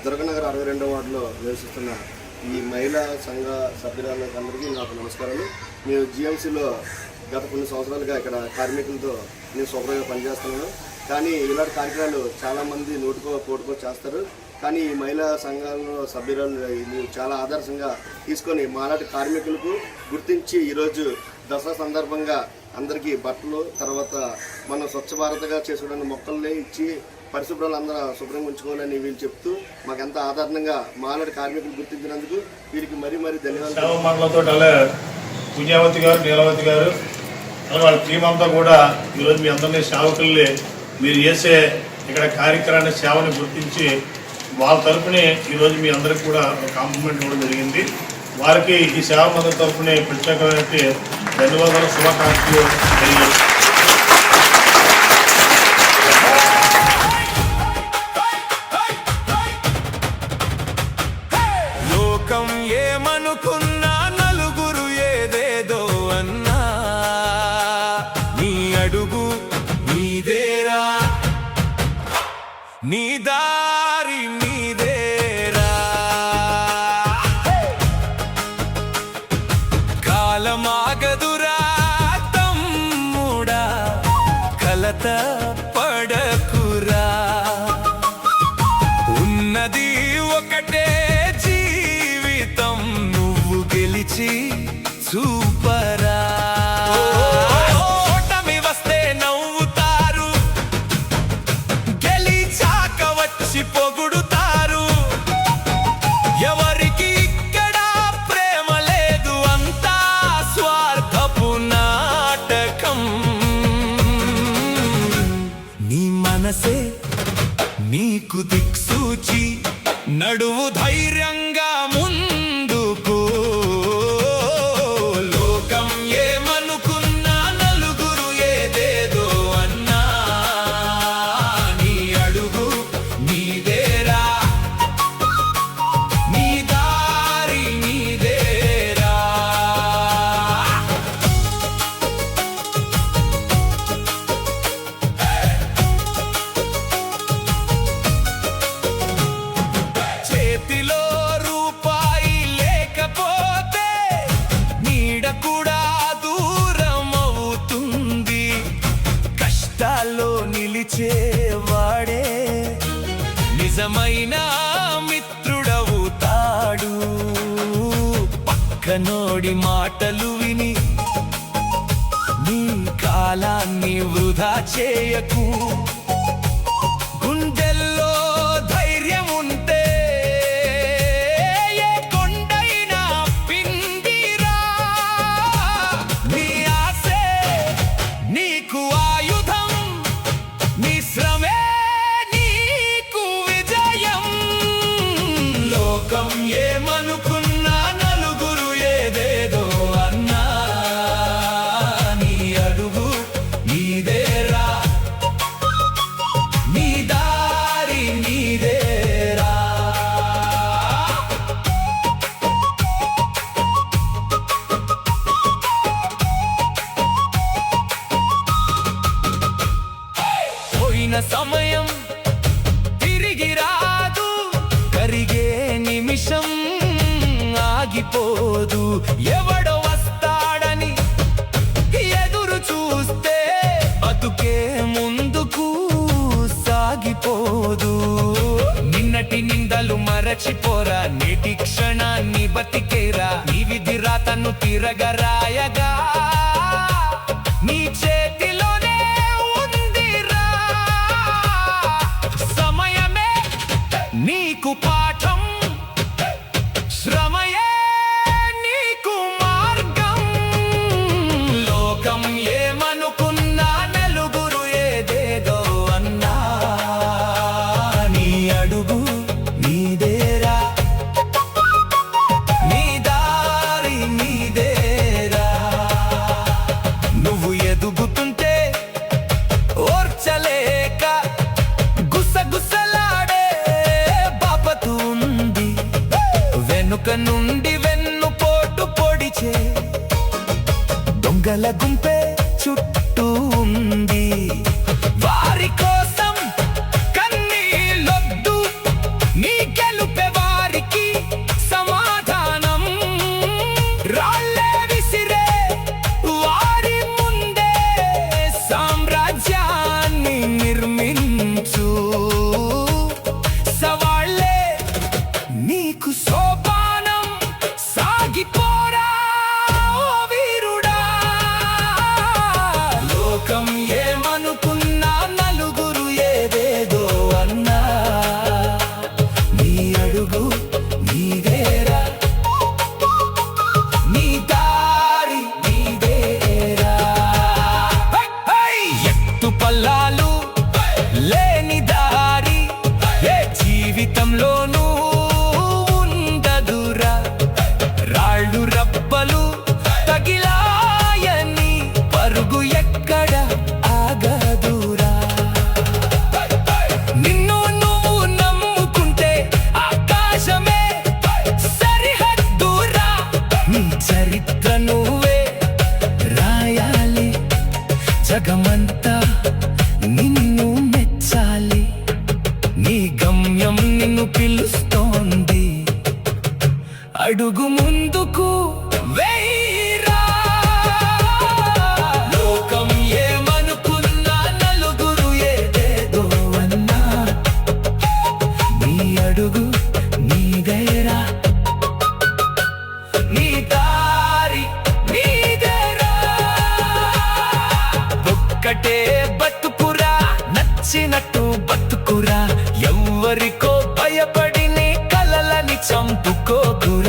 దుర్గనగర్ 62వ వార్డులో నివసిస్తున్న ఈ మహిళా సంఘ సభ్యులందరికీ నాకు నమస్కారాలు. నేను జిఎంసీలో గత కొన్ని సంవత్సరాలుగా ఇక్కడ కార్మికులతో నేను శుభ్రంగా పనిచేస్తున్నాను. కానీ ఇలాంటి కార్యక్రమాలు చాలామంది పోటుకో చేస్తారు. కానీ ఈ మహిళా సంఘాలలో సభ్యురాలు ఇది చాలా ఆదర్శంగా తీసుకొని మాలాంటి కార్మికులకు గుర్తించి ఈరోజు దసరా సందర్భంగా అందరికీ బట్టలు, తర్వాత మనం స్వచ్ఛ భారత్గా చేసుకోవడానికి మొక్కల్ని ఇచ్చి పరిశుభ్రాలు అందరూ శుభ్రంగా ఉంచుకోవాలని వీళ్ళు చెప్తూ మాకు ఎంత ఆదరణంగా మాలాంటి కార్మికులు గుర్తించినందుకు వీరికి మరీ ధన్యవాదాలు. పూజావతి గారు, నీలవతి గారు వాళ్ళ టీం అంతా కూడా ఈరోజు మీ అందరినీ సేవకుల్ని మీరు చేసే ఇక్కడ కార్యక్రమాన్ని సేవని గుర్తించి వాళ్ళ తరఫునే ఈరోజు మీ అందరికి కూడా కాంప్లిమెంట్ ఇవ్వడం జరిగింది. వారికి ఈ సేవ మందిర తరఫునే ప్రత్యేకమైన ధన్యవాదాలు, శుభాకాంక్షలు తెలియజేస్తాను. లోకం ఏమనుకున్నా, నలుగురు ఏదేదో అన్నా, నీ అడుగు నీదేరా, నీ దారి నీదేరా. కాలమాగదురా తమ్ముడా, కలత పడకురా, ఉన్నది ఒకటే జీవితం, నువ్వు గెలిచి చూపరా. ఓటమి వస్తే నవ్వుతారు, గెలిచాక వచ్చి పొగుడుతారు. ఎవరికి ఇక్కడ ప్రేమ లేదు, అంతా స్వార్థపు నాటకం. నీ మనసే నీకు దిక్సూచి, నడువు ధైర్యంగా ముందుకు. లోకం ఏమనుకున్నా, నలుగురు ఏదేదో అన్నా, నీ అడుగు నీదేరా, నీ దారి నీదేరా. చేతిలో రూపాయి లేకపోతే నీడ కూడా దూరం అవుతుంది. కష్టాల్లో నిలిచేవాడే నిజమైన మిత్రుడవుతాడు. పక్కనోడి మాటలు విని నీ కాలాన్ని వృధా చేయకు. గుండెల్లో ధైర్యం ఉంటే ఏ కొండైనా పిండిరా. నీ ఆశే నీకు ఆయుధం, నీ శ్రమే నీకు విజయం. లోకం ఏమనుకున్నా, నలుగురు ఏదేదో అన్నా, నీ అడుగు నీదేరా, నీ దారి నీదేరా. పోయిన సమయం తిరిగి రాదు, కరిగే నిమిషం ఆగిపోదు. ఎవడో వస్తాడని ఎదురు చూస్తే బతుకే ముందుకు సాగిపోదు. నిన్నటి నిందలు మరచిపోరా, నేటి క్షణాన్ని బతికేరా. నీ విధి రాతను తిరగరాయగా నీ చేతిలోనే ఉందిరా. సమయమే నీకు పాఠం, శ్రమయే నీకు మార్గం. లోకం ఏమనుకున్నా, నలుగురు ఏదేదో అన్నా, నీ అడుగు నీదేరా, నీ దారి నీదేరా. నువ్వు ఎదుగుతుంటే ఓర్చలేక గుసగుసలాడే బాపతు ఉంది. వెనుక నుండి వెన్నుపోటు పొడిచే దొంగల గుంపే చుట్టూ ఉంది. వారి కోసం కన్నీళ్ళొద్దు, నిన్ను పిలుస్తోంది. అడుగు ముందుకు వేయిరా. లోకం ఏమనుకున్నా, నలుగురు ఏదేదో అన్నా, నీ అడుగు నీదేరా, నీ దారి నీదేరా. ఒక్కటే బతుకురా, నచ్చినట్టు బతుకురా. ఎవ్వరికో భయపడి నీ కలలని చంపుకోకురా.